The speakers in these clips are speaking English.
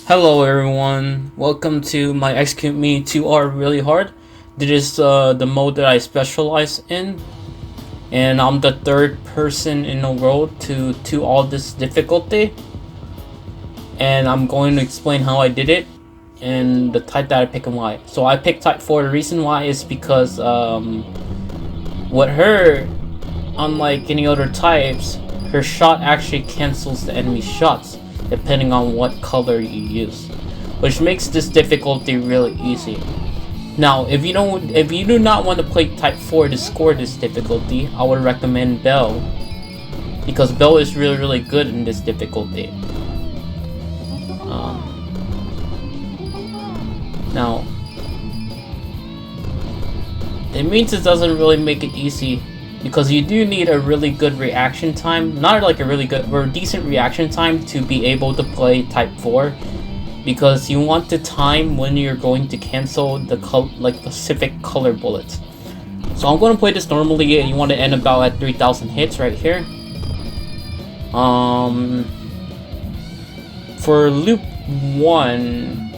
Hello everyone, welcome to my xCute me 2R really hard. This is the mode that I specialize in, and I'm the third person in the world to all this difficulty. And I'm going to explain how I did it and the type that I pick and why. So I picked type 4. The reason why is because with her, unlike any other types, her shot actually cancels the enemy's shots depending on what color you use, which makes this difficulty really easy. Now, if you do not want to play type 4 to score this difficulty, I would recommend Bell, because Bell is really good in this difficulty. Now, it means it doesn't really make it easy, because you do need a really good reaction time, not like a really good or decent reaction time to be able to play type 4, because you want the time when you're going to cancel the specific color bullets. So I'm going to play this normally, and you want to end about at 3,000 hits right here. For loop 1,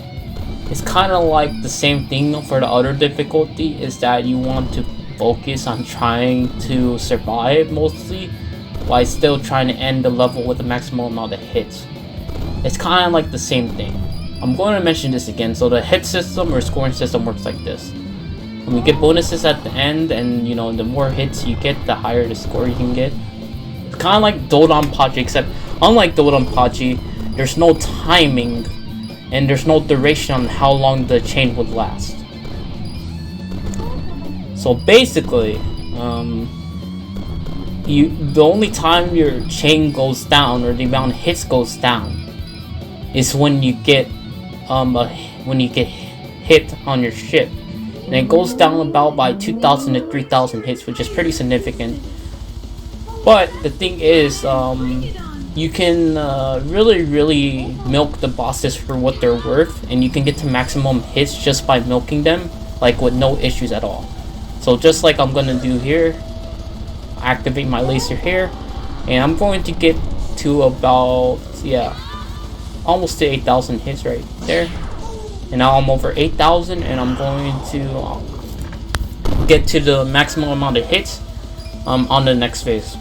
it's kind of like the same thing for the other difficulty, is that you want to focus on trying to survive mostly, while still trying to end the level with the maximum amount of hits. It's kind of like the same thing. I'm going to mention this again. So the hit system or scoring system works like this. When you get bonuses at the end, and the more hits you get, the higher the score you can get. It's kind of like Dodonpachi, except unlike Dodonpachi, there's no timing and there's no duration on how long the chain would last. So basically, the only time your chain goes down, or the amount of hits goes down, is when you get hit on your ship, and it goes down about by 2,000 to 3,000 hits, which is pretty significant. But the thing is, you can really milk the bosses for what they're worth, and you can get to maximum hits just by milking them, like with no issues at all. So just like I'm gonna do here, activate my laser here, and I'm going to get to about, almost to 8,000 hits right there. And now I'm over 8,000, and I'm going to get to the maximum amount of hits on the next phase.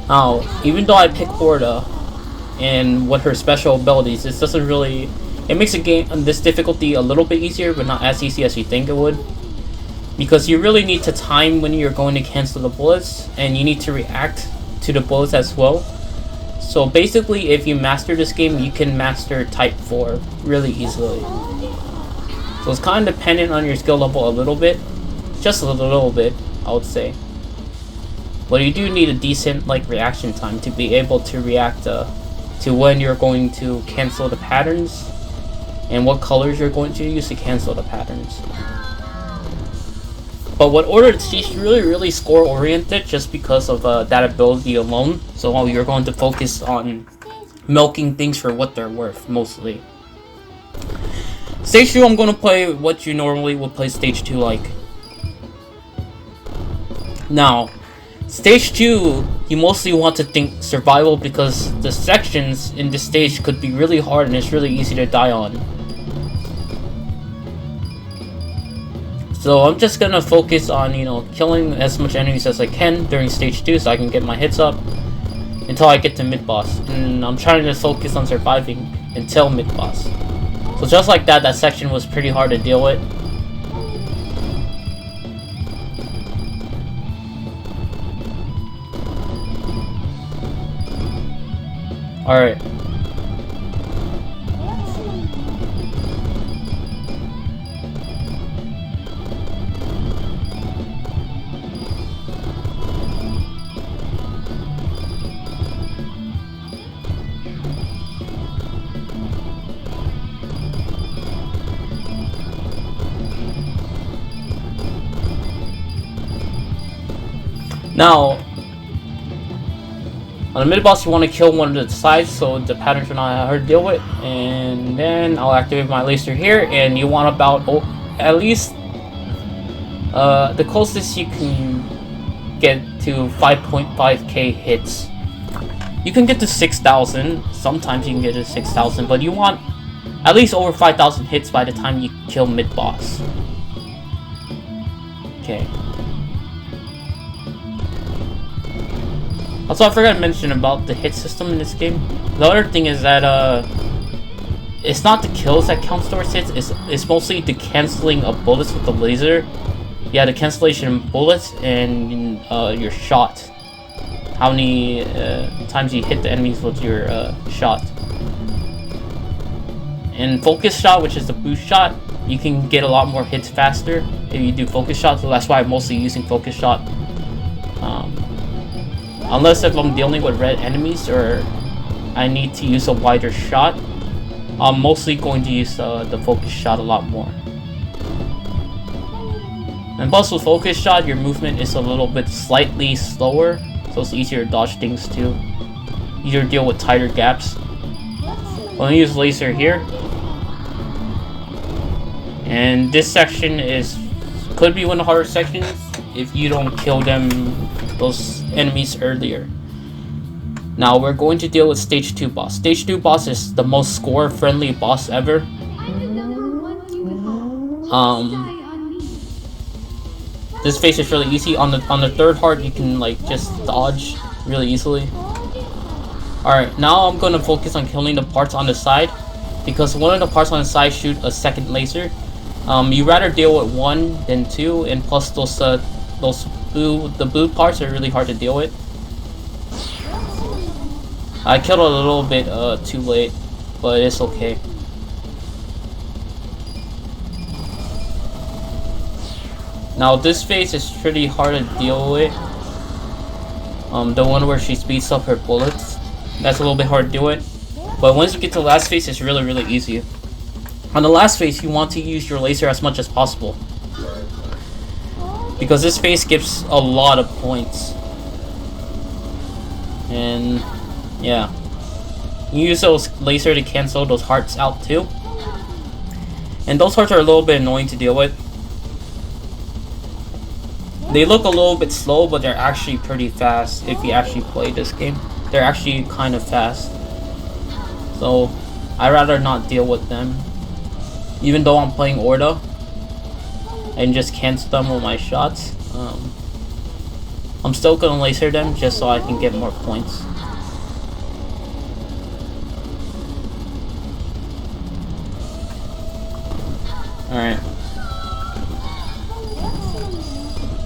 Now, even though I pick Orta and what her special abilities, this doesn't really. It makes the game, this difficulty, a little bit easier, but not as easy as you think it would. Because you really need to time when you're going to cancel the bullets, and you need to react to the bullets as well. So basically, if you master this game, you can master type 4 really easily. So it's kind of dependent on your skill level a little bit. Just a little bit, I would say. But you do need a decent reaction time to be able to react to when you're going to cancel the patterns, and what colors you're going to use to cancel the patterns. But what Orta, she's really score oriented just because of that ability alone. So you're going to focus on milking things for what they're worth mostly. Stage 2, I'm going to play what you normally would play stage 2 like. Now, stage 2, you mostly want to think survival, because the sections in this stage could be really hard and it's really easy to die on. So I'm just gonna focus on, killing as much enemies as I can during stage 2, so I can get my hits up until I get to mid-boss. And I'm trying to focus on surviving until mid-boss. So just like that section was pretty hard to deal with. Alright. Now, on the mid-boss, you want to kill one of the sides so the patterns are not hard to deal with. And then I'll activate my laser here, and you want about at least the closest you can get to 5.5k hits You can get to 6,000. Sometimes you can get to 6,000, but you want at least over 5,000 hits by the time you kill mid-boss. Okay. Also, I forgot to mention about the hit system in this game. The other thing is that it's not the kills that counts towards hits. It's mostly the canceling of bullets with the laser. Yeah, the cancellation of bullets and your shot. How many times you hit the enemies with your shot. And focus shot, which is the boost shot, you can get a lot more hits faster if you do focus shot. So that's why I'm mostly using focus shot. Unless if I'm dealing with red enemies or I need to use a wider shot, I'm mostly going to use the focus shot a lot more. And plus with focus shot, your movement is a little bit slightly slower, so it's easier to dodge things too. Easier to deal with tighter gaps. Let me use laser here. And this section could be one of the harder sections if you don't kill those enemies earlier. Now we're going to deal with stage 2 boss. Stage 2 boss is the most score friendly boss ever. This phase is really easy. On the third heart you can like just dodge really easily. Alright, now I'm gonna focus on killing the parts on the side, because one of the parts on the side shoot a second laser. You rather deal with one than two, and plus the blue parts are really hard to deal with. I killed a little bit too late, but it's okay. Now this phase is pretty hard to deal with. The one where she speeds up her bullets, that's a little bit hard to deal with. But once you get to the last phase, it's really easy. On the last phase, you want to use your laser as much as possible, because this phase gives a lot of points. And yeah, you use those laser to cancel those hearts out too. And those hearts are a little bit annoying to deal with. They look a little bit slow, but they're actually pretty fast if you actually play this game. They're actually kind of fast. So I'd rather not deal with them. Even though I'm playing Orta and just cancel them with my shots, I'm still gonna laser them just so I can get more points. Alright.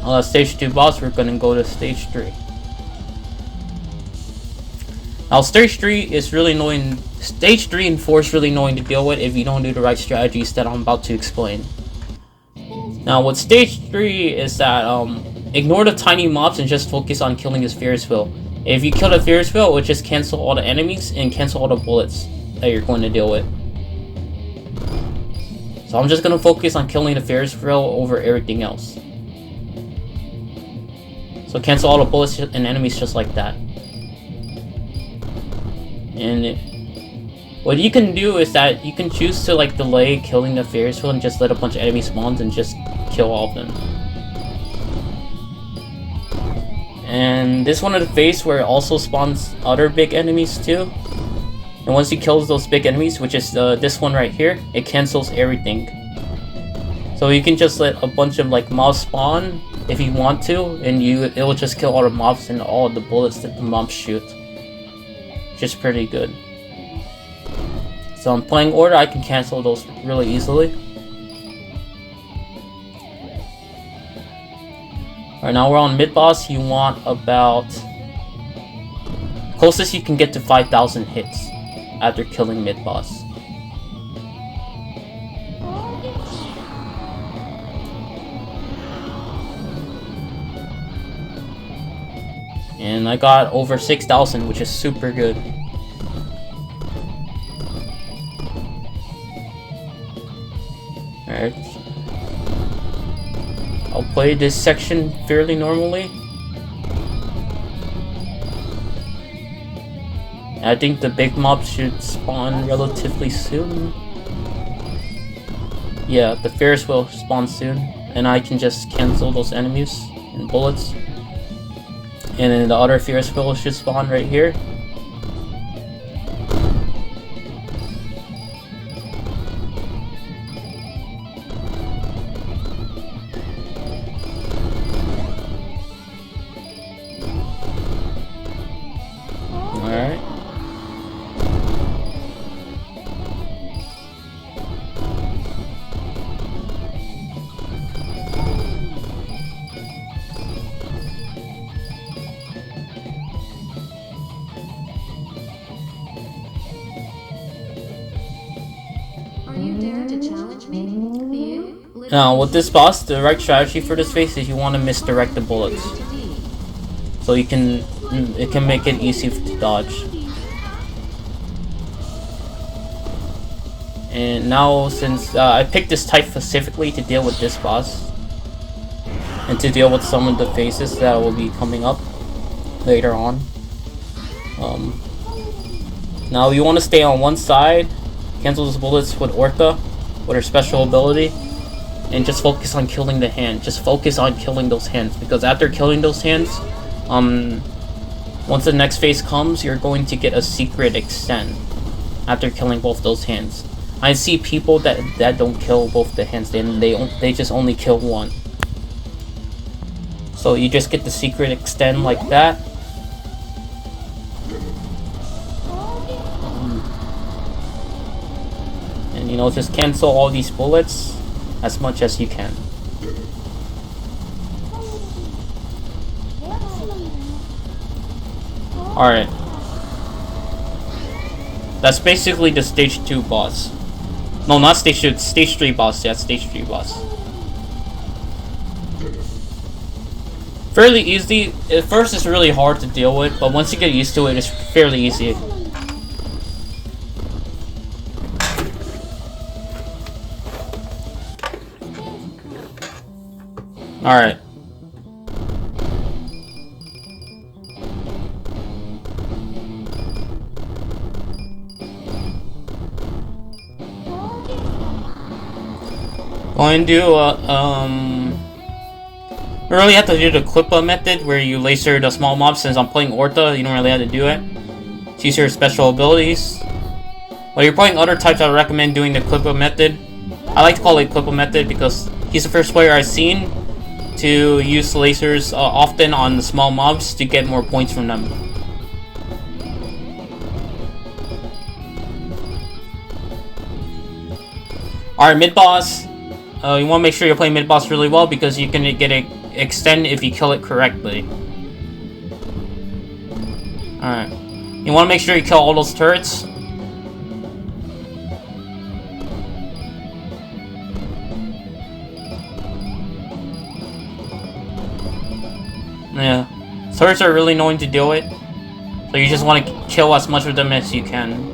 On stage 2 boss, we're gonna go to stage 3. Now stage 3 is really annoying. Stage 3 and 4 is really annoying to deal with if you don't do the right strategies that I'm about to explain. Now with stage 3 is that ignore the tiny mobs and just focus on killing this Ferris wheel. If you kill the Ferris wheel, it will just cancel all the enemies and cancel all the bullets that you're going to deal with. So I'm just going to focus on killing the Ferris wheel over everything else. So cancel all the bullets and enemies just like that. And what you can do is that you can choose to like delay killing the Ferris wheel and just let a bunch of enemies spawn and just kill all of them. And this one of the phase where it also spawns other big enemies too. And once you kill those big enemies, which is this one right here, it cancels everything. So you can just let a bunch of like mobs spawn if you want to, and it will just kill all the mobs and all the bullets that the mobs shoot. Which is pretty good. So I'm playing Orta, I can cancel those really easily. Alright, now we're on mid-boss. You want about... closest you can get to 5,000 hits after killing mid-boss. And I got over 6,000, which is super good. Alright. I'll play this section fairly normally. I think the big mobs should spawn relatively soon. Yeah, the Ferris wheel spawns soon, and I can just cancel those enemies and bullets. And then the other Ferris wheel should spawn right here. Now, with this boss, the right strategy for this phase is you want to misdirect the bullets, so it can make it easy to dodge. And now, since I picked this type specifically to deal with this boss, and to deal with some of the phases that will be coming up later on. Now you want to stay on one side, cancel those bullets with Orta, with her special ability, and just focus on killing the hand. Just focus on killing those hands, because after killing those hands, once the next phase comes, you're going to get a secret extend after killing both those hands. I see people that don't kill both the hands, they just only kill one. So you just get the secret extend like that. And you know, just cancel all these bullets as much as you can. Alright. That's basically the stage 2 boss. No, not stage 2, stage 3 boss. Yeah, stage 3 boss. Fairly easy. At first it's really hard to deal with, but once you get used to it, it's fairly easy. Alright. Going to do you really have to do the clip-up method where you laser the small mobs. Since I'm playing Orta, you don't really have to do it. It's use your special abilities. But you're playing other types, I would recommend doing the clip-up method. I like to call it clip-up method because he's the first player I've seen to use lasers often on the small mobs to get more points from them. Alright, mid-boss. You want to make sure you're playing mid-boss really well because you can get it extend if you kill it correctly. Alright. You want to make sure you kill all those turrets. Yeah. Turrets are really annoying to deal with. So you just want to kill as much of them as you can.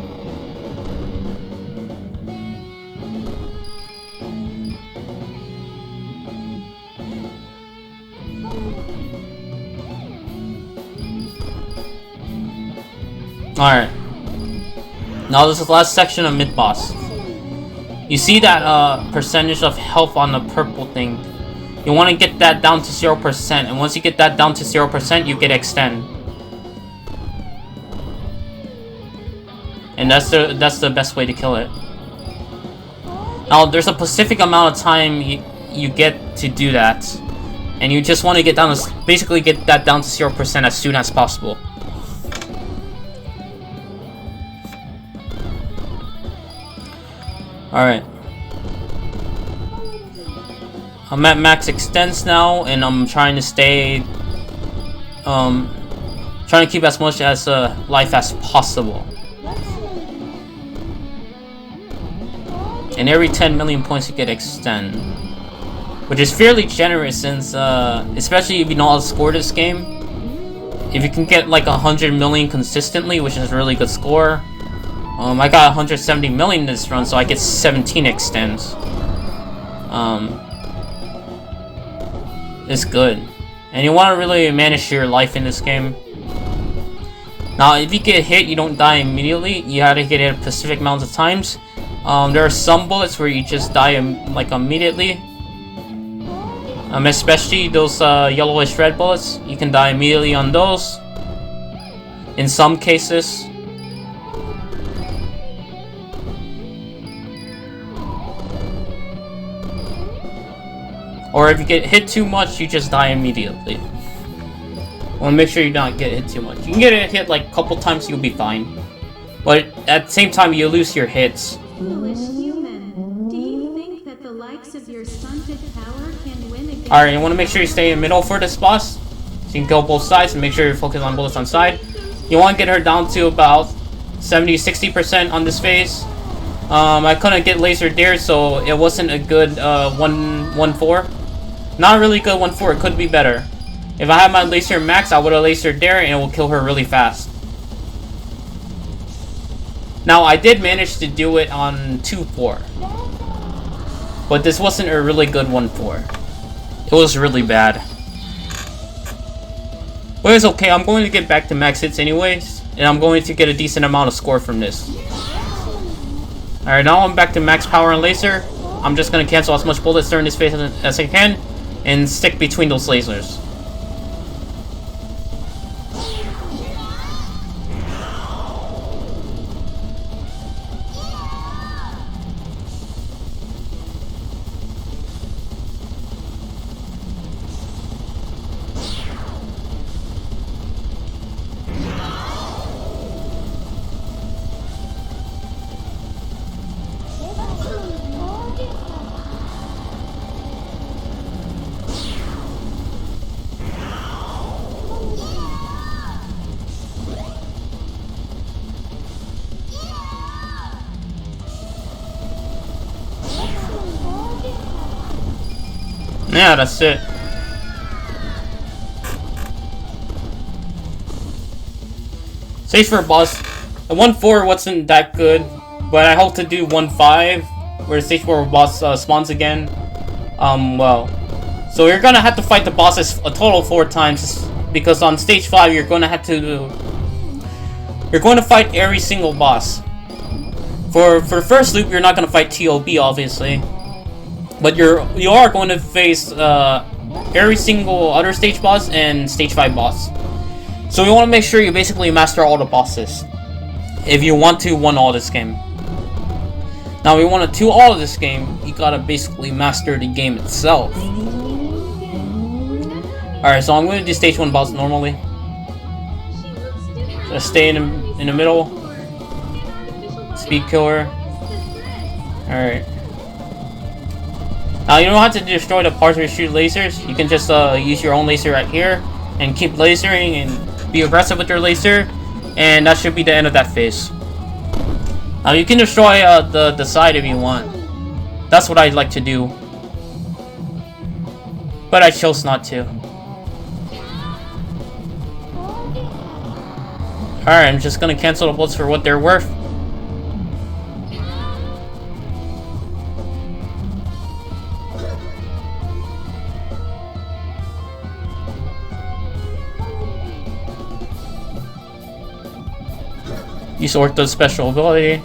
Alright. Now this is the last section of mid-boss. You see that percentage of health on the purple thing. You want to get that down to 0%, and once you get that down to 0%, you get extend. And that's the best way to kill it. Now there's a specific amount of time you get to do that. And you just want to get down to, basically get that down to 0% as soon as possible. Alright. I'm at max extents now, and I'm trying to stay, trying to keep as much as life as possible. And every 10 million points you get extend, which is fairly generous since, especially if you know how to score this game. If you can get like 100 million consistently, which is a really good score. I got 170 million this run, so I get 17 extends. It's good. And you want to really manage your life in this game. Now, if you get hit, you don't die immediately. You have to get hit a specific amount of times. There are some bullets where you just die like immediately. Especially those yellowish red bullets. You can die immediately on those. In some cases. Or if you get hit too much, you just die immediately. Want to make sure you don't get hit too much. You can get hit like a couple times, you'll be fine. But at the same time, you lose your hits. Foolish human. Do you think that the likes of your stunted power can win against... Alright, you want to make sure you stay in the middle for this boss. So you can kill both sides and make sure you focus on bullets on side. You want to get her down to about 70-60% on this phase. I couldn't get laser there, so it wasn't a good 1-4. Not a really good 1-4. It could be better. If I had my laser max, I would have lasered there and it will kill her really fast. Now, I did manage to do it on 2-4. But this wasn't a really good 1-4. It was really bad. But it's okay, I'm going to get back to max hits anyways. And I'm going to get a decent amount of score from this. Alright, now I'm back to max power and laser. I'm just going to cancel as much bullets during this phase as I can. And stick between those lasers. Yeah, that's it. Stage 4 boss. The 1-4 wasn't that good, but I hope to do 1-5, where the stage 4 boss spawns again. Well. So you're gonna have to fight the bosses a total 4 times, because on stage 5 you're gonna have to... You're going to fight every single boss. For the first loop, you're not gonna fight TOB, obviously. But you are going to face every single other stage boss and stage 5 boss. So you want to make sure you basically master all the bosses if you want to win all this game. Now if you want to do all of this game, you gotta basically master the game itself. Alright, so I'm going to do stage 1 boss normally. Just stay in the middle. Speed killer. Alright. Now you don't have to destroy the parts where you shoot lasers. You can just use your own laser right here and keep lasering and be aggressive with your laser, and that should be the end of that phase. Now you can destroy the side if you want. That's what I'd like to do, but I chose not to. Alright, I'm just gonna cancel the bullets for what they're worth. Use Orta's special ability.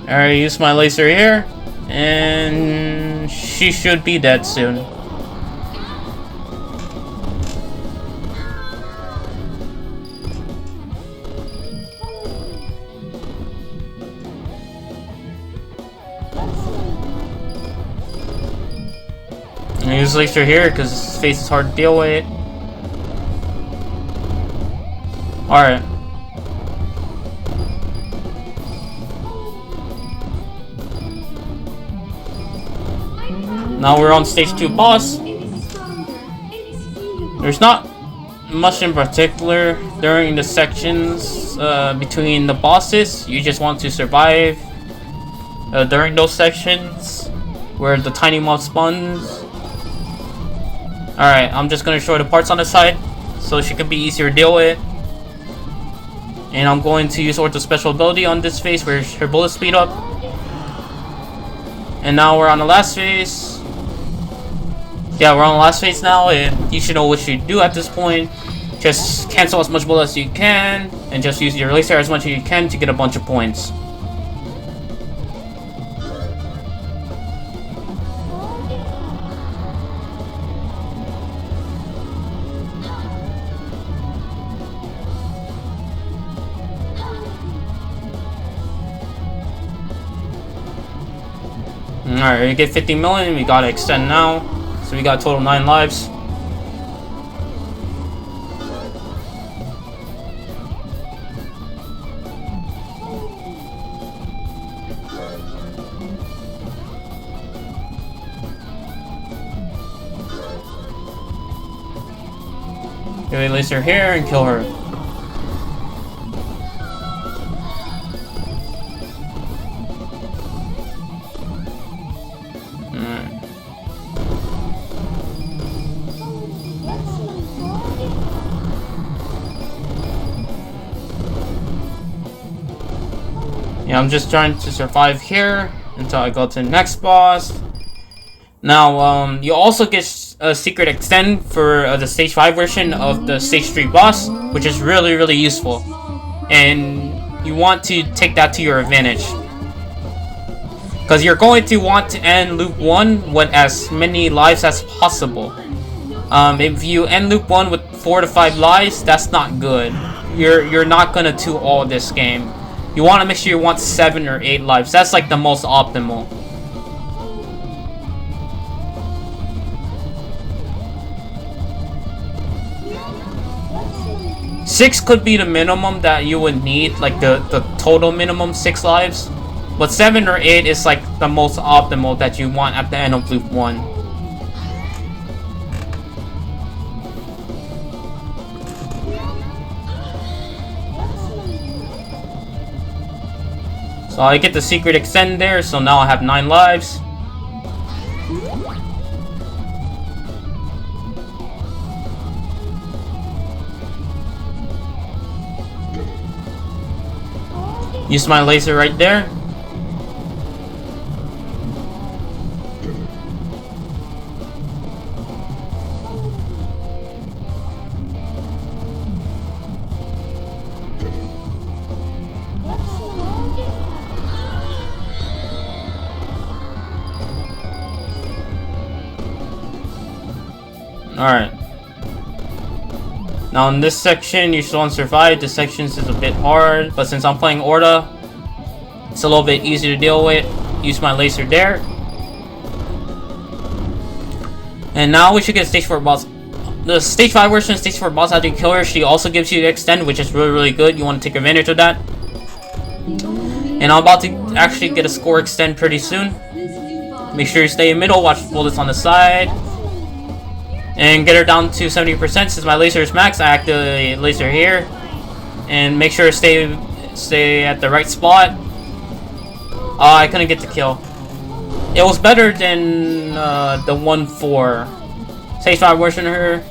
Alright, use my laser here. And she should be dead soon. I use laser here because his face is hard to deal with. Alright. Now we're on stage 2 boss. There's not much in particular during the sections between the bosses. You just want to survive during those sections where the tiny mob spawns. Alright, I'm just gonna show the parts on the side so she can be easier to deal with. And I'm going to use Orta's special ability on this phase where her bullets speed up. And now we're on the last phase. Yeah, we're on the last phase now, and you should know what you do at this point. Just cancel as much bullets as you can, and just use your laser as much as you can to get a bunch of points. Alright, we get 50 million, we gotta extend now. So we got total 9 lives. Get a laser here and kill her. Yeah, I'm just trying to survive here until I go to the next boss. Now, you also get a secret extend for the stage 5 version of the stage 3 boss, which is really useful. And you want to take that to your advantage, because you're going to want to end loop 1 with as many lives as possible. If you end loop 1 with 4 to 5 lives, that's not good. You're not gonna do all this game. You want to make sure you want 7 or 8 lives. That's like the most optimal. Six could be the minimum that you would need, like the total minimum 6 lives. But 7 or 8 is like the most optimal that you want at the end of loop 1. So I get the secret extend there, so now I have 9 lives. Use my laser right there. Alright. Now in this section, you still want to survive. This section is a bit hard, but since I'm playing Orta, it's a little bit easier to deal with. Use my laser there. And now we should get stage 4 boss. The stage 5 version, stage 4 boss after you kill her, she also gives you the extend, which is really good. You want to take advantage of that. And I'm about to actually get a score extend pretty soon. Make sure you stay in middle, watch bullets on the side. And get her down to 70%. Since my laser is max, I activate laser here. And make sure to stay at the right spot. I couldn't get the kill. It was better than the 1-4. Stage 5 version of her.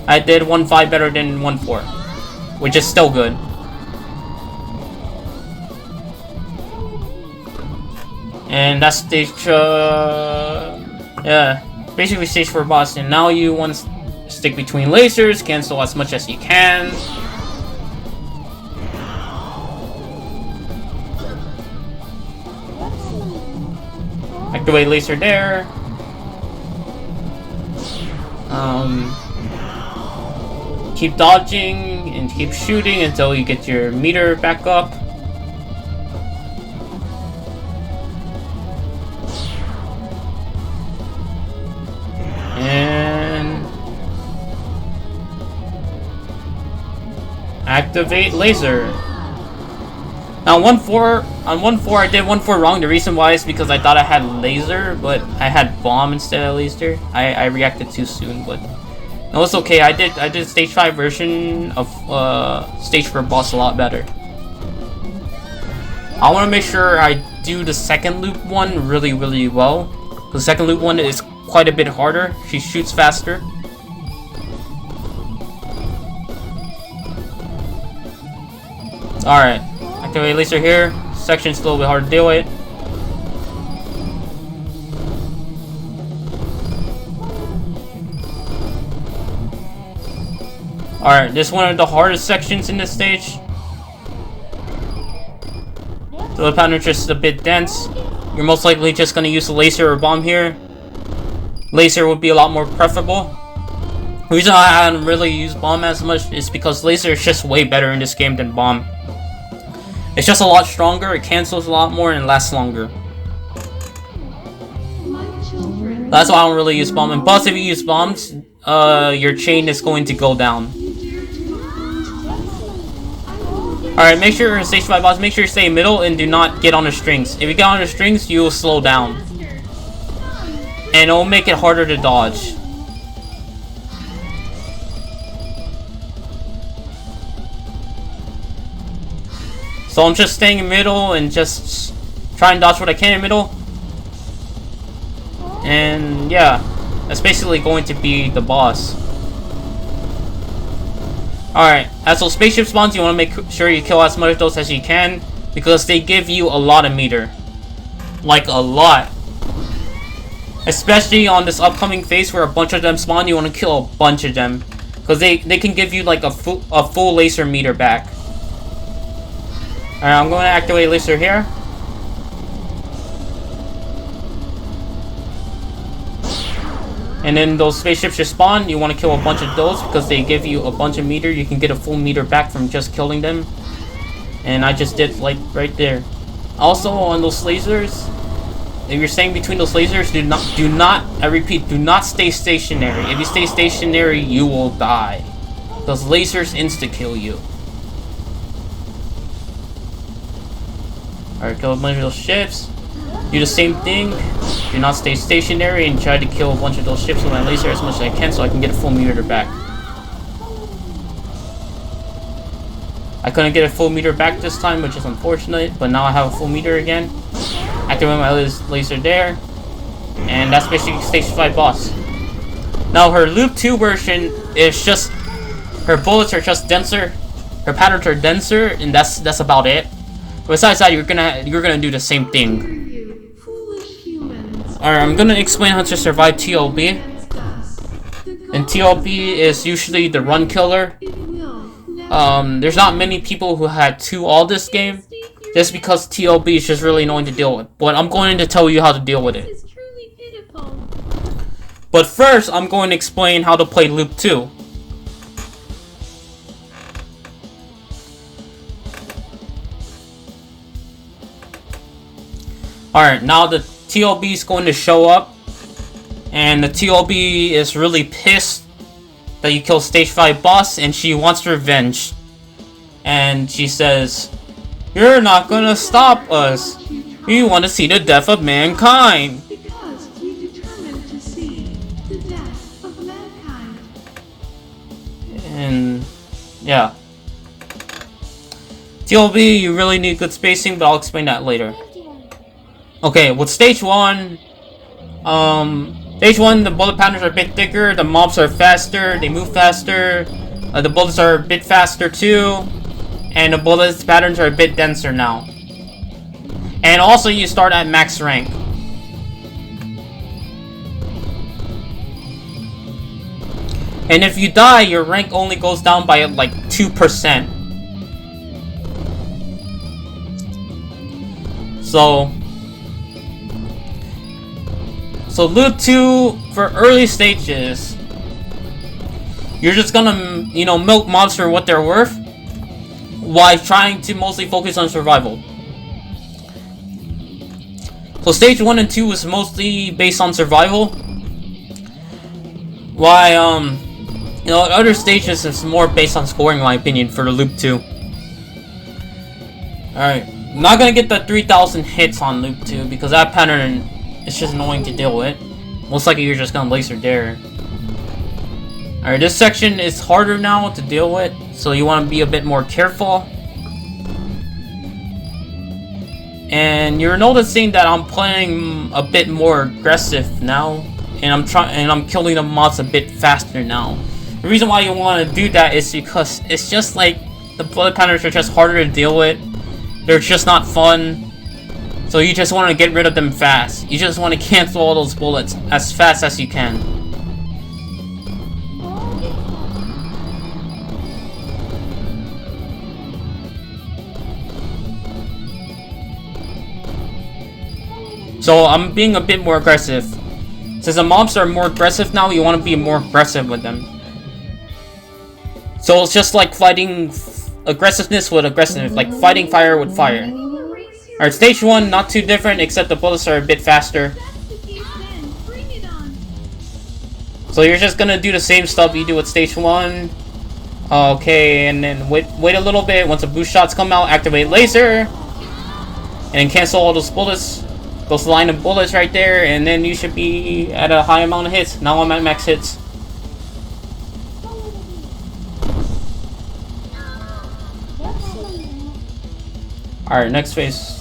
I did 1-5 better than 1-4. Which is still good. And that's stage, yeah. Basically stage 4 boss, and now you want to stick between lasers, cancel as much as you can. Activate laser there. Keep dodging and keep shooting until you get your meter back up. And activate laser. Now on 1-4 I did 1-4 wrong. The reason why is because I thought I had laser, but I had bomb instead of laser. I reacted too soon, but no, it's okay. I did stage 5 version of stage 4 boss a lot better. I want to make sure I do the second loop one really well. The second loop one is quite a bit harder. She shoots faster. Alright. Activate laser here. Section's a little bit hard to deal with. Alright, this is one of the hardest sections in this stage. So the pattern is just a bit dense. You're most likely just going to use a laser or bomb here. Laser would be a lot more preferable. The reason I haven't really used bomb as much is because laser is just way better in this game than bomb. It's just a lot stronger, it cancels a lot more, and lasts longer. That's why I don't really use bomb. And plus, if you use bombs, your chain is going to go down. Alright, make sure in stage 5 boss, make sure you stay middle and do not get on the strings. If you get on the strings, you will slow down. And it will make it harder to dodge. So I'm just staying in middle and just try and dodge what I can in middle. And yeah, that's basically going to be the boss. Alright, as those spaceship spawns, you want to make sure you kill as much of those as you can. because they give you a lot of meter. Like a lot. Especially on this upcoming phase where a bunch of them spawn, you want to kill a bunch of them. Because they can give you like a full laser meter back. Alright, I'm going to activate laser here. And then those spaceships just spawn, you want to kill a bunch of those because they give you a bunch of meter. You can get a full meter back from just killing them. And I just did like right there. Also on those lasers, if you're staying between those lasers, do not, I repeat, do not stay stationary. If you stay stationary, you will die. Those lasers insta-kill you. Alright, kill a bunch of those ships. Do the same thing. Do not stay stationary and try to kill a bunch of those ships with my laser as much as I can so I can get a full meter back. I couldn't get a full meter back this time, which is unfortunate, but now I have a full meter again. Activate my laser there. And that's basically Stage 5 boss. Now her Loop 2 version is just, her bullets are just denser, her patterns are denser, and that's about it. Besides that, you're gonna do the same thing. Alright, I'm gonna explain how to survive TLB. And TLB is usually the run killer. There's not many people who had 2 all this game, just because TLB is just really annoying to deal with. But I'm going to tell you how to deal with it. But first, I'm going to explain how to play Loop 2. Alright, now the TLB is going to show up, and the TLB is really pissed that you killed Stage 5 boss, and she wants revenge. And she says, "You're not gonna stop us. We want to see the death of mankind." Because we determined to see the death of mankind. And yeah. TLB, you really need good spacing, but I'll explain that later. Okay, with Stage 1, Stage 1, the bullet patterns are a bit thicker, the mobs are faster, they move faster, the bullets are a bit faster too, and the bullets patterns are a bit denser now. And also you start at max rank. And if you die, your rank only goes down by like 2%. So Loop 2, for early stages, you're just gonna, you know, milk mobs for what they're worth, while trying to mostly focus on survival. So Stage 1 and 2 is mostly based on survival, while, you know, other stages is more based on scoring, in my opinion, for the Loop 2. Alright, I'm not gonna get the 3,000 hits on Loop 2, because that pattern, it's just annoying to deal with. Most likely you're just gonna laser there. Alright, this section is harder now to deal with, so you want to be a bit more careful. And you're noticing that I'm playing a bit more aggressive now, and I'm killing the mobs a bit faster now. The reason why you want to do that is because it's just like the bullet patterns are just harder to deal with. They're just not fun. So you just want to get rid of them fast. You just want to cancel all those bullets as fast as you can. So I'm being a bit more aggressive. Since the mobs are more aggressive now, you want to be more aggressive with them. So it's just like fighting aggressiveness with aggressiveness, like fighting fire with fire. Alright, Stage 1, not too different, except the bullets are a bit faster. So you're just gonna do the same stuff you do with Stage 1. Okay, and then wait a little bit. Once the boost shots come out, activate laser. And then cancel all those bullets. Those line of bullets right there, and then you should be at a high amount of hits. Now I'm at max hits. Alright, next phase.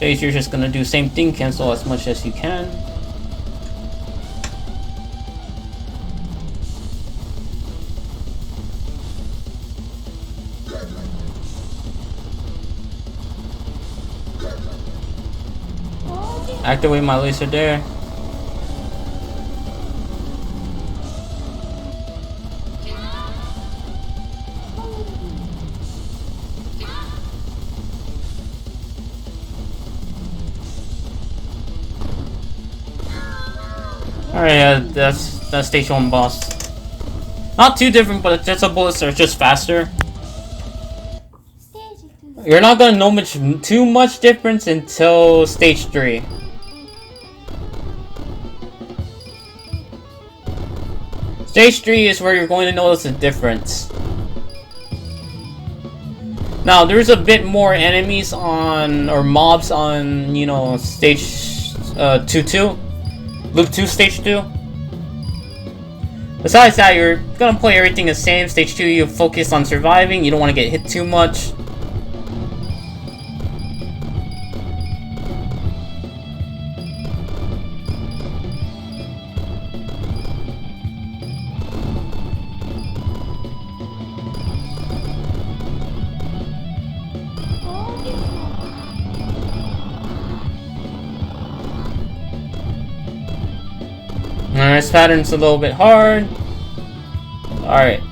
You're just gonna do the same thing, cancel as much as you can. Activate my laser there. Alright, yeah, that's stage 1 boss. Not too different, but just the bullets are just faster. You're not gonna know too much difference until stage 3. Stage 3 is where you're going to notice the difference. Now, there's a bit more enemies on, or mobs on, you know, stage 2-2. Loop 2, stage 2. Besides that, you're gonna play everything the same. Stage 2, you focus on surviving. You don't want to get hit too much. This pattern's a little bit hard. Alright.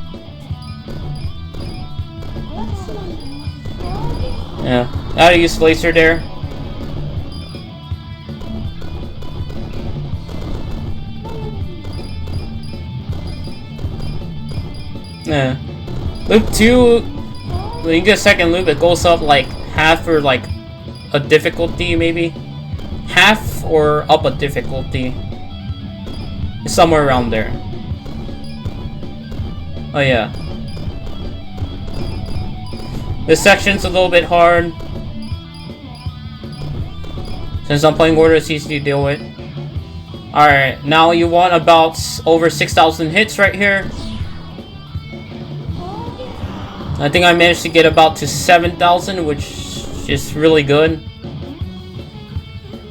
Yeah. How to use laser there. Yeah. Loop 2, when you get a second loop, it goes up like half or like a difficulty maybe. Half or up a difficulty. Somewhere around there. Oh yeah. This section's a little bit hard. Since I'm playing Orta, it's easy to deal with. Alright, now you want about over 6,000 hits right here. I think I managed to get about to 7,000, which is really good.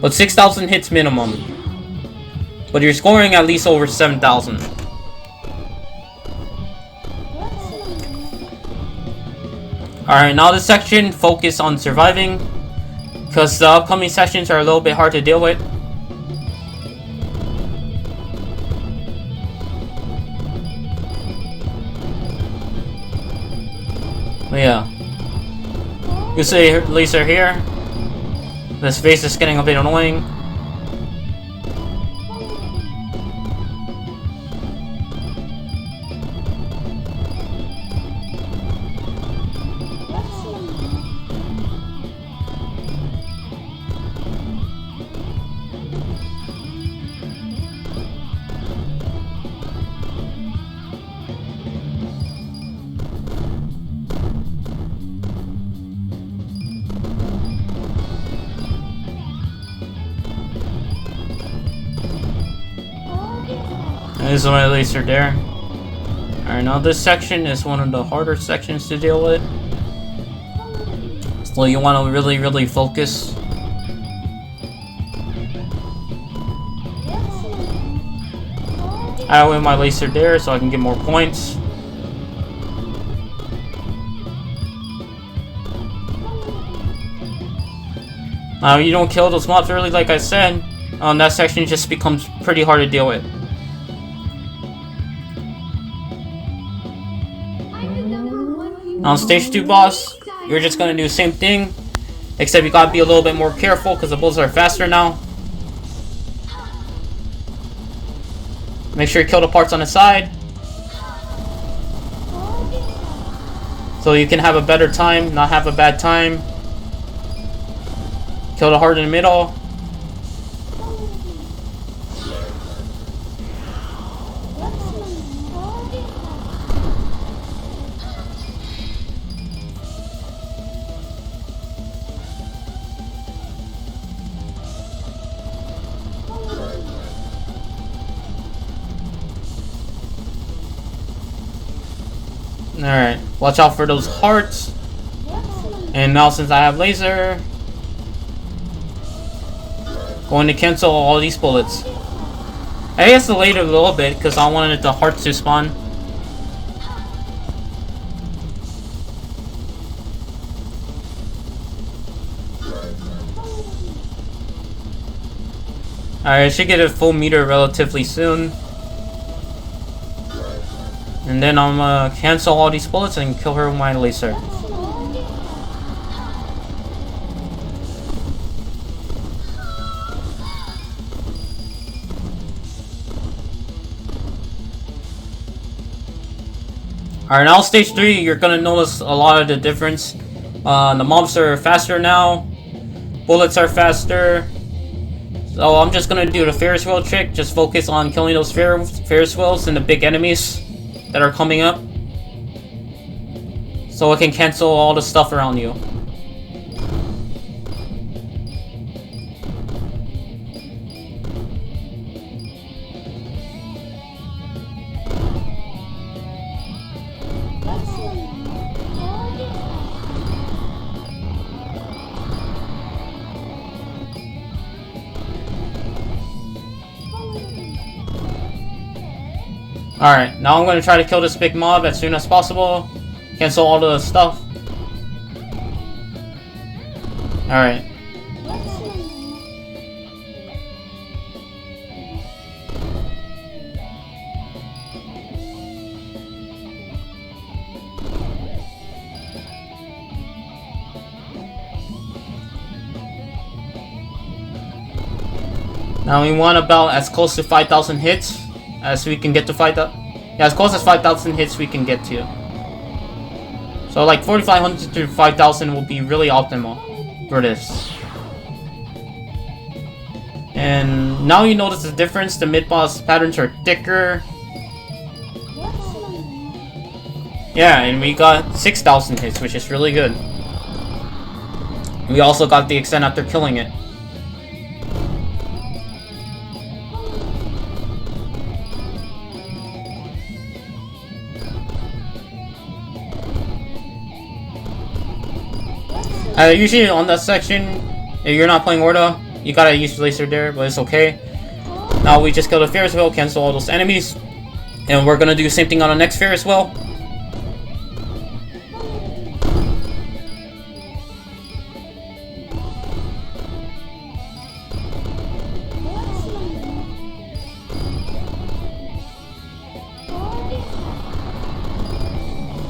But 6,000 hits minimum. But you're scoring at least over 7,000. Alright, now this section, focus on surviving. Because the upcoming sections are a little bit hard to deal with. But yeah. You see laser here. This face is getting a bit annoying. There's my laser there. Alright, now this section is one of the harder sections to deal with. So you want to really focus. I win my laser there so I can get more points. Now you don't kill those mobs early like I said. That section just becomes pretty hard to deal with. On stage 2 boss, you're just gonna do the same thing, except you gotta be a little bit more careful because the bullets are faster now. Make sure you kill the parts on the side, so you can have a better time, not have a bad time. Kill the heart in the middle. Alright, watch out for those hearts. And now since I have laser, going to cancel all these bullets. I guess delayed it a little bit because I wanted the hearts to spawn. Alright, I should get a full meter relatively soon. And then I'm gonna cancel all these bullets and kill her with my laser. Alright, now stage 3, you're gonna notice a lot of the difference. The mobs are faster now. Bullets are faster. So I'm just gonna do the Ferris wheel trick. Just focus on killing those Ferris wheels and the big enemies that are coming up. So it can cancel all the stuff around you. Alright, now I'm gonna try to kill this big mob as soon as possible. Cancel all the stuff. Alright. Now we want about as close to 5,000 hits as we can get to 5,000. Yeah, as close as 5,000 hits we can get to. So like 4,500 to 5,000 will be really optimal for this. And now you notice the difference. The mid-boss patterns are thicker. Yeah, and we got 6,000 hits, which is really good. We also got the extent after killing it. Usually on that section, if you're not playing Orta, you gotta use laser there, but it's okay. Now we just killed a Ferris wheel, cancel all those enemies, and we're gonna do the same thing on the next Ferris wheel.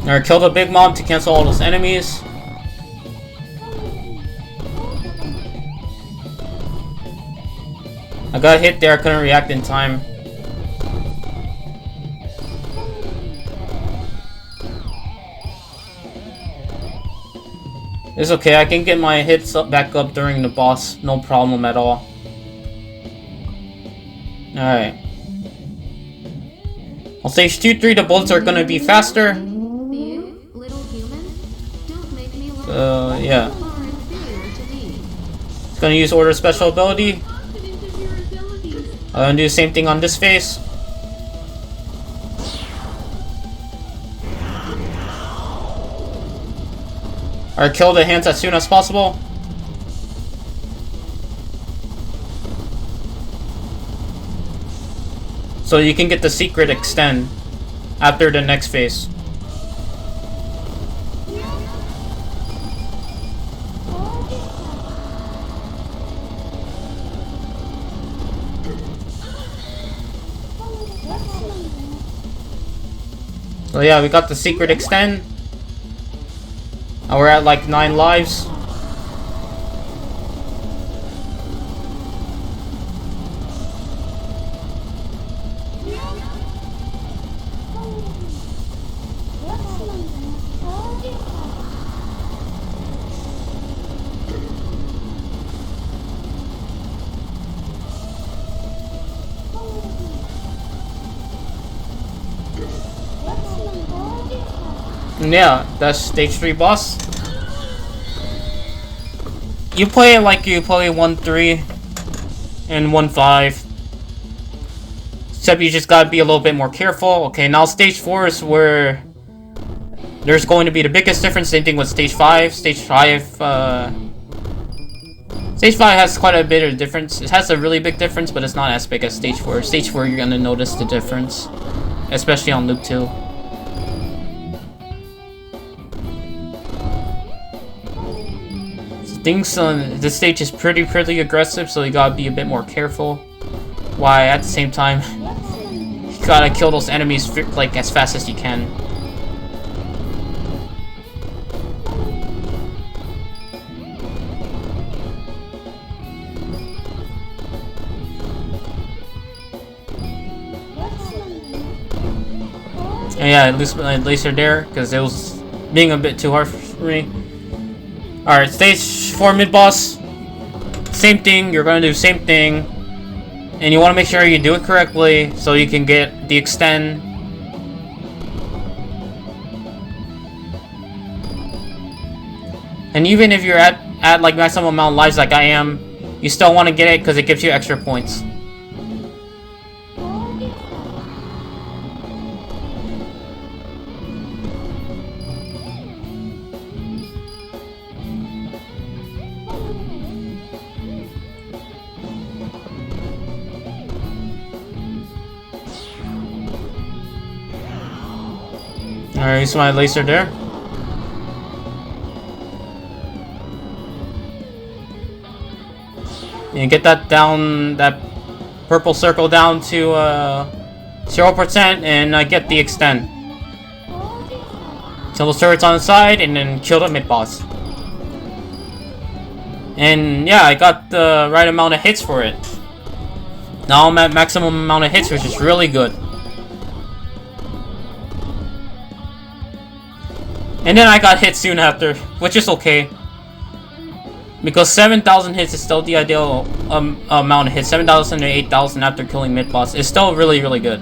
Alright, kill the big mob to cancel all those enemies. I got hit there, I couldn't react in time. It's okay, I can get my hits back up during the boss, no problem at all. Alright. On stage 2-3, the bullets are gonna be faster. You, little human, don't make me laugh. Yeah. You are inferior to me. It's gonna use Orta special ability. Confident of your abilities. I'm gonna do the same thing on this face. Alright, kill the hands as soon as possible. So you can get the secret extend after the next phase. So yeah, we got the secret extend. Now we're at like 9 lives. And yeah, that's stage 3 boss. You play it like you play 1-3 and 1-5. Except you just gotta be a little bit more careful. Okay, now stage 4 is where there's going to be the biggest difference. Same thing with stage 5. Stage 5 has quite a bit of difference. It has a really big difference, but it's not as big as stage 4. Stage 4 you're gonna notice the difference. Especially on loop 2. Things on this stage is pretty aggressive, so you gotta be a bit more careful. why at the same time you gotta kill those enemies like as fast as you can. And yeah, I lose my laser there because it was being a bit too hard for me. Alright, stage 4 mid-boss. Same thing, you're gonna do same thing. And you want to make sure you do it correctly so you can get the extend. And even if you're at like maximum amount of lives like I am, you still want to get it because it gives you extra points. Alright, use my laser there. And get that down, that purple circle down to 0%, and I get the extend. Kill the turrets on the side, and then kill the mid-boss. And yeah, I got the right amount of hits for it. Now I'm at maximum amount of hits, which is really good. And then I got hit soon after, which is okay. Because 7,000 hits is still the ideal amount of hits. 7,000 to 8,000 after killing mid-boss is still really, really good.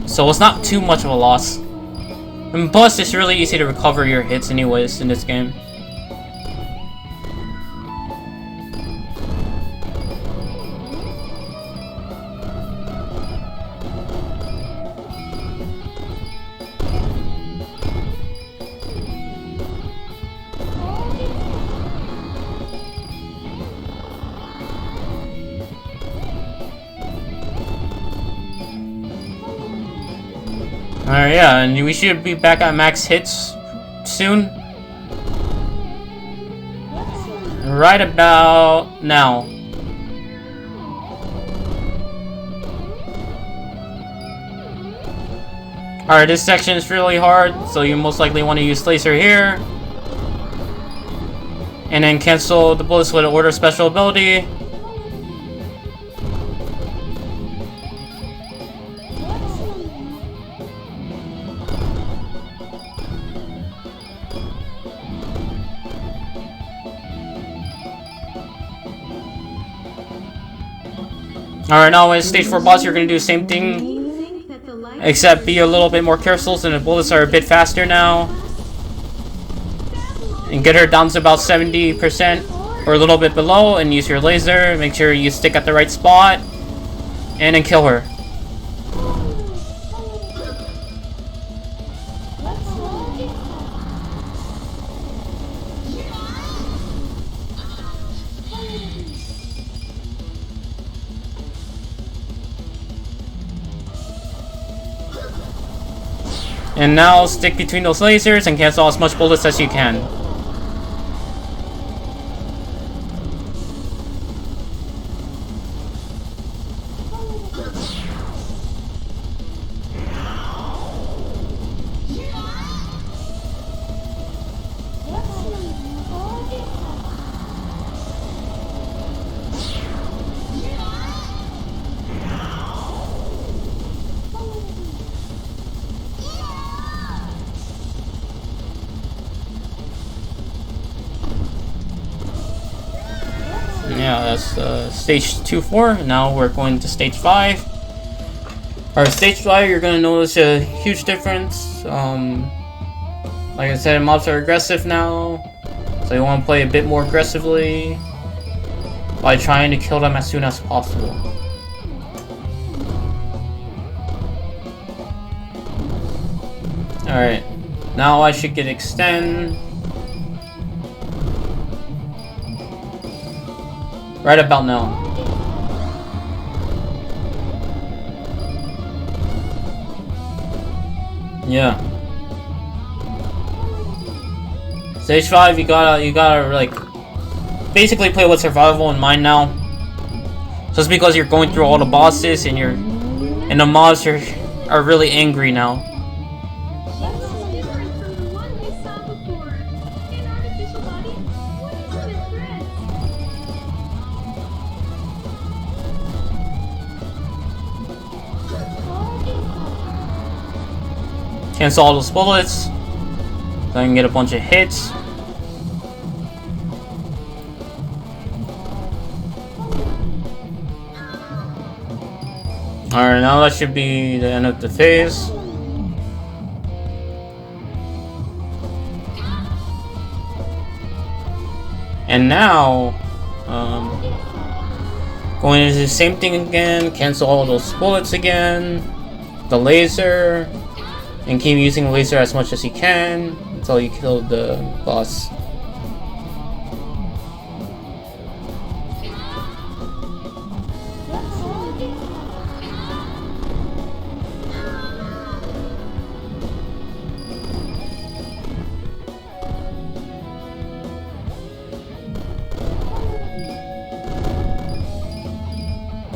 So it's not too much of a loss. And plus, it's really easy to recover your hits anyways in this game. Alright, yeah, and we should be back at max hits soon. Right about now. Alright, this section is really hard, so you most likely want to use laser here. And then cancel the bullets with an Orta special ability. Alright, now in stage 4 boss, you're gonna do the same thing, except be a little bit more careful since the bullets are a bit faster now. And get her down to about 70% or a little bit below, and use your laser. Make sure you stick at the right spot, and then kill her. And now stick between those lasers and cancel as much bullets as you can. Yeah, that's stage 2-4. Now we're going to stage 5. Alright, stage 5, you're gonna notice a huge difference. Like I said, mobs are aggressive now, so you want to play a bit more aggressively by trying to kill them as soon as possible. Alright, now I should get extend. Right about now. Yeah. Stage 5, you gotta like basically play with survival in mind now. So it's because you're going through all the bosses and the mobs are really angry now. Cancel all those bullets. So I can get a bunch of hits. Alright, now that should be the end of the phase. And now, going into the same thing again, cancel all those bullets again, the laser, and keep using the laser as much as you can until you kill the boss.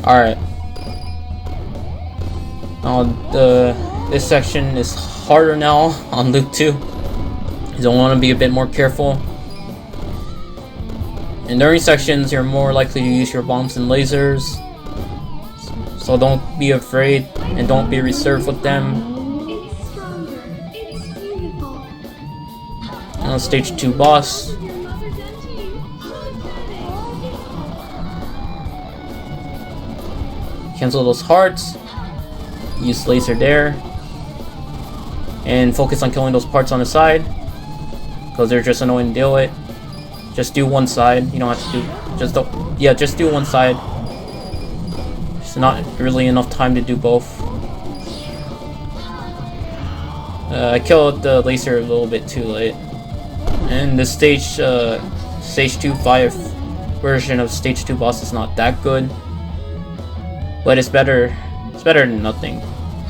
Alright. Now this section is harder now on loop 2. You don't want to be a bit more careful. And during sections you're more likely to use your bombs and lasers. So don't be afraid and don't be reserved with them. Now stage 2 boss. Cancel those hearts. Use laser there. And focus on killing those parts on the side. Because they're just annoying to deal with. Just do one side. You don't have to do... Just do one side. It's not really enough time to do both. I killed the laser a little bit too late. And the stage 2 5 version of stage 2 boss is not that good. But it's better than nothing.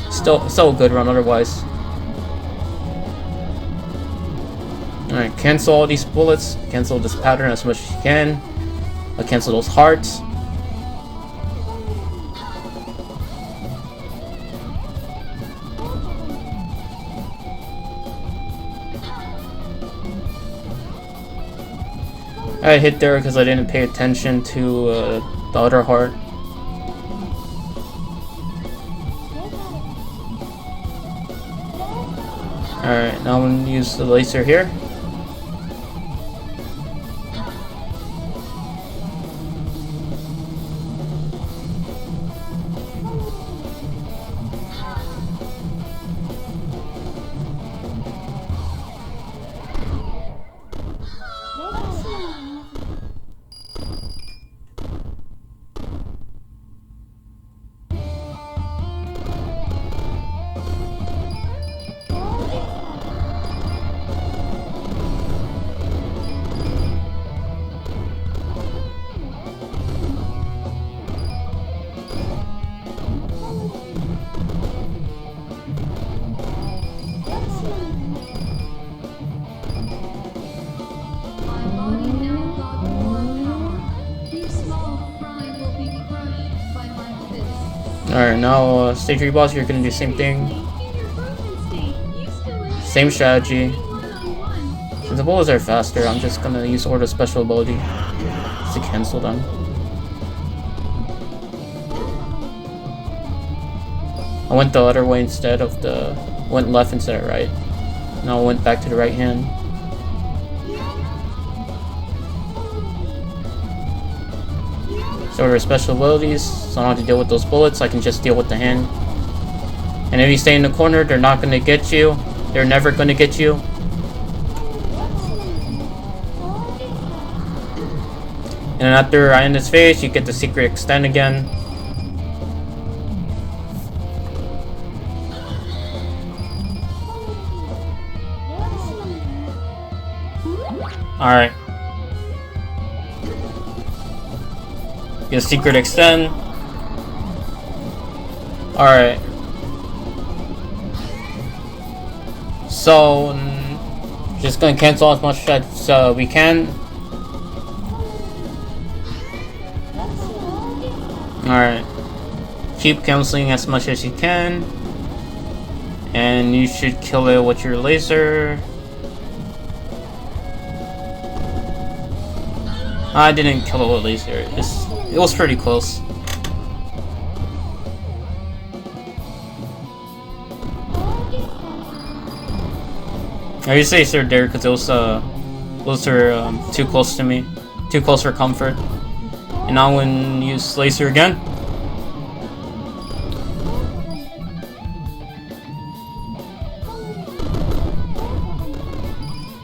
Still a good run otherwise. Alright, cancel all these bullets. Cancel this pattern as much as you can. Cancel those hearts. I hit there because I didn't pay attention to the other heart. Alright, now I'm going to use the laser here. Alright, now stage 3 boss, you're gonna do the same thing. Same strategy. Since the bullets are faster, I'm just gonna use Orta's special ability to cancel them. I went the other way instead of went left instead of right. Now I went back to the right hand. So there are special abilities, so I don't have to deal with those bullets, I can just deal with the hand. And if you stay in the corner, they're not gonna get you. They're never gonna get you. And then after I end this phase, you get the secret extend again. Alright. Get a secret extend. Alright. So, just gonna cancel as much as we can. Alright. Keep canceling as much as you can. And you should kill it with your laser. I didn't kill it with laser. It was pretty close. I used laser there because those are too close to me. Too close for comfort. And now I'm gonna use laser again.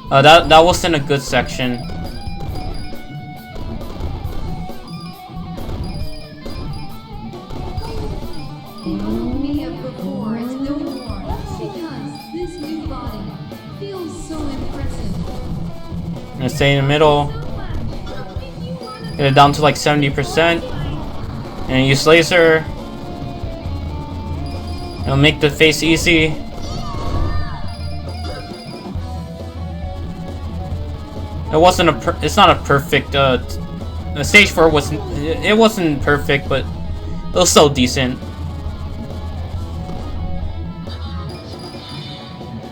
That wasn't a good section. Me of before is no more because this new body feels so impressive. I'm gonna stay in the middle. Get it down to like 70%. And use laser. It'll make the face easy. It's not a perfect, stage 4 wasn't perfect, but it was so decent.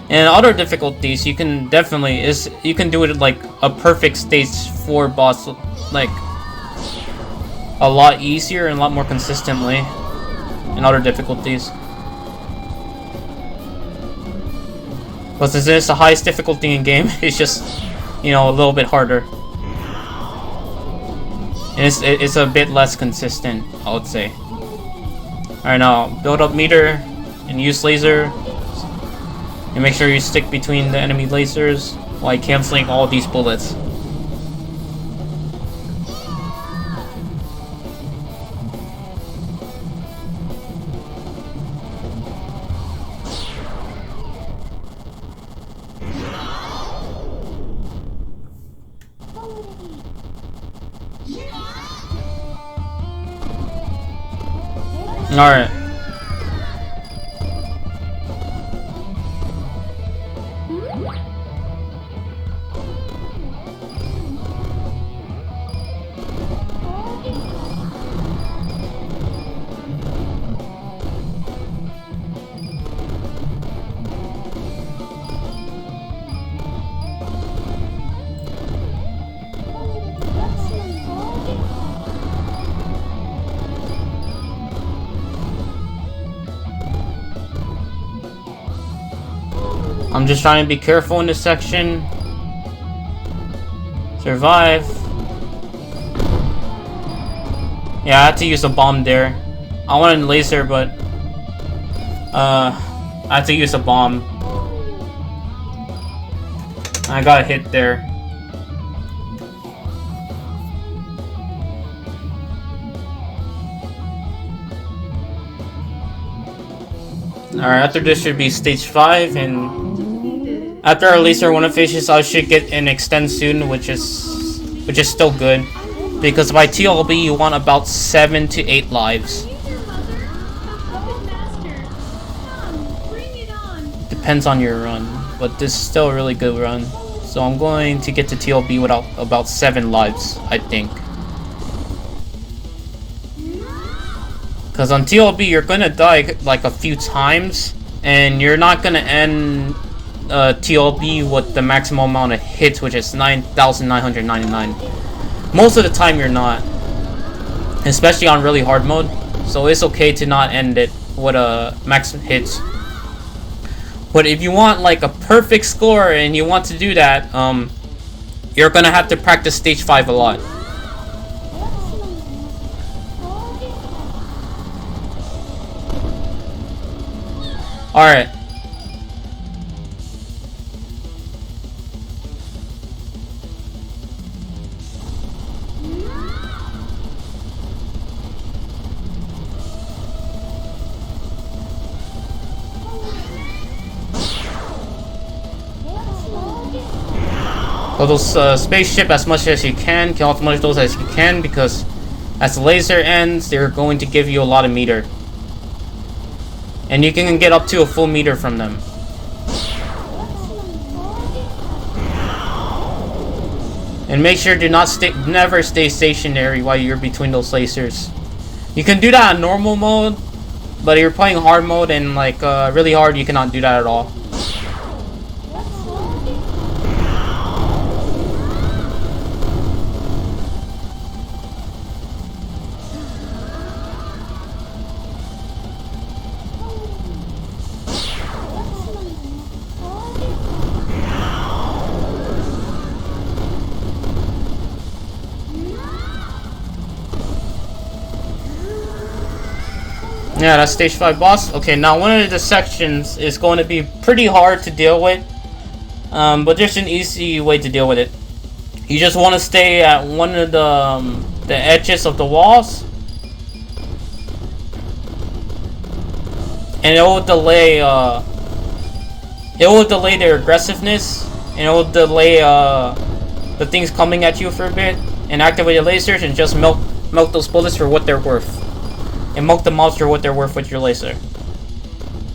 And other difficulties, you can definitely, you can do it like a perfect stage 4 boss, like, a lot easier and a lot more consistently in other difficulties. But since it's the highest difficulty in game, it's just, you know, a little bit harder. And it's a bit less consistent, I would say. Alright, now build up meter and use laser. And make sure you stick between the enemy lasers while canceling all these bullets. Alright. I'm just trying to be careful in this section. Survive. Yeah, I had to use a bomb there. I wanted a laser, but I had to use a bomb. I got hit there. Alright, after this should be stage 5, and after our laser one of fishes, I should get an extend soon, which is still good. Because by TLB you want about 7 to 8 lives. Depends on your run, but this is still a really good run. So I'm going to get to TLB without about 7 lives, I think. Because on TLB you're gonna die like a few times, and you're not gonna end TLB with the maximum amount of hits, which is 9,999. Most of the time you're not, especially on really hard mode. So it's okay to not end it with a max hits. But if you want like a perfect score and you want to do that, you're gonna have to practice stage 5 a lot. Alright. Kill those spaceship as much as you can. Kill as much of those as you can, because as the laser ends, they're going to give you a lot of meter. And you can get up to a full meter from them. And make sure do not never stay stationary while you're between those lasers. You can do that on normal mode, but if you're playing hard mode and like really hard, you cannot do that at all. Yeah, that's stage 5 boss. Okay, now one of the sections is going to be pretty hard to deal with, but there's an easy way to deal with it. You just want to stay at one of the edges of the walls, and it will delay their aggressiveness, and it will delay the things coming at you for a bit, and activate the lasers and just melt those bullets for what they're worth. And melt the mobs for what they're worth with your laser.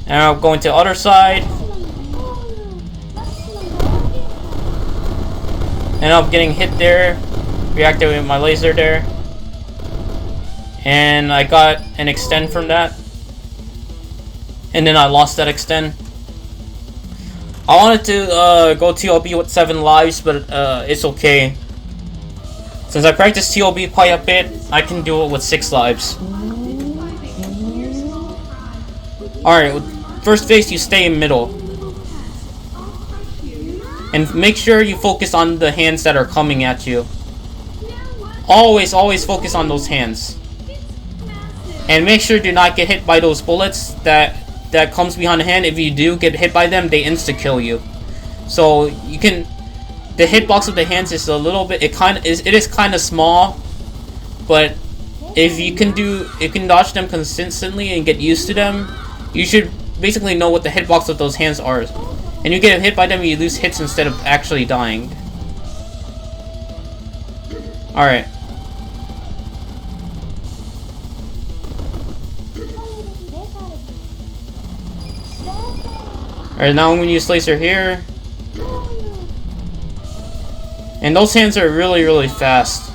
And I'll go into the other side. And I'm getting hit there. Reactivating my laser there. And I got an extend from that. And then I lost that extend. I wanted to go TLB with 7 lives, but it's okay. Since I practiced TLB quite a bit, I can do it with 6 lives. Alright, first phase you stay in middle. And make sure you focus on the hands that are coming at you. Always focus on those hands. And make sure do not get hit by those bullets that comes behind the hand. If you do get hit by them, they insta-kill you. So you can... The hitbox of the hands is a little bit... It is kind of small. But if you can dodge them consistently and get used to them, you should basically know what the hitbox of those hands are. And you get hit by them, you lose hits instead of actually dying. Alright. Alright, now I'm gonna use laser here. And those hands are really fast.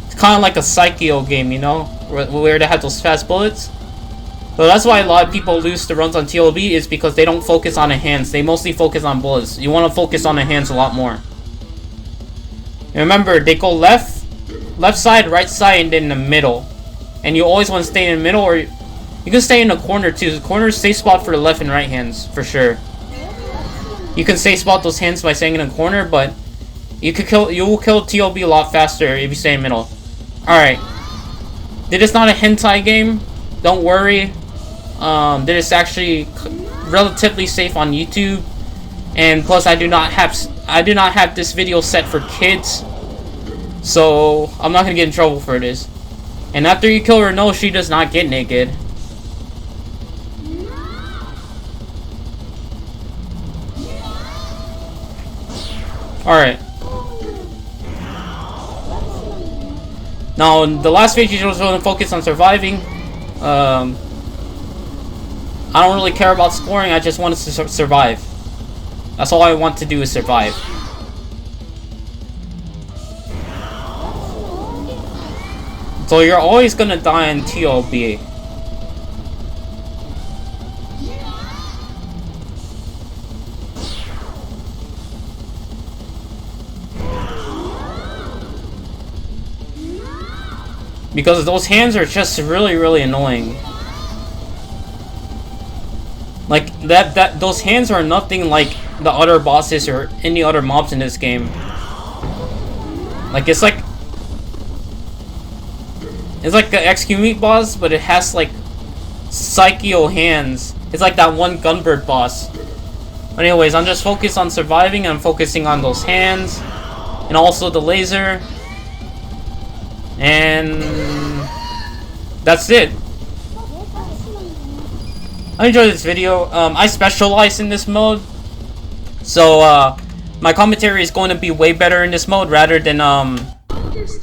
It's kind of like a xCute game, you know? Where they have those fast bullets. So that's why a lot of people lose the runs on TLB, is because they don't focus on the hands. They mostly focus on bullets. You want to focus on the hands a lot more. And remember, they go left side, right side, and then the middle. And you always want to stay in the middle, or you can stay in the corner too. The corner is safe spot for the left and right hands, for sure. You can safe spot those hands by staying in the corner, but you will kill TLB a lot faster if you stay in the middle. Alright. This is not a hentai game. Don't worry. This is actually relatively safe on YouTube, and plus I do not have this video set for kids, so I'm not gonna get in trouble for this. And after you kill her, no, she does not get naked. Alright. Now, the last phase you just want to focus on surviving. I don't really care about scoring, I just want to survive. That's all I want to do, is survive. So you're always gonna die in TLB. Because those hands are just really annoying. Like those hands are nothing like the other bosses or any other mobs in this game. Like it's like the xCute boss, but it has like xCute hands. It's like that one Gunbird boss. But anyways, I'm just focused on surviving. I'm focusing on those hands and also the laser. And that's it. I enjoyed this video. I specialize in this mode, so my commentary is going to be way better in this mode rather than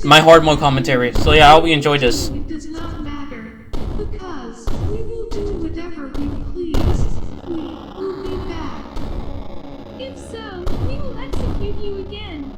my hard mode commentary. So yeah, I hope you enjoyed this. It does not matter, because we will do whatever we please. We will be back. If so, we will execute you again.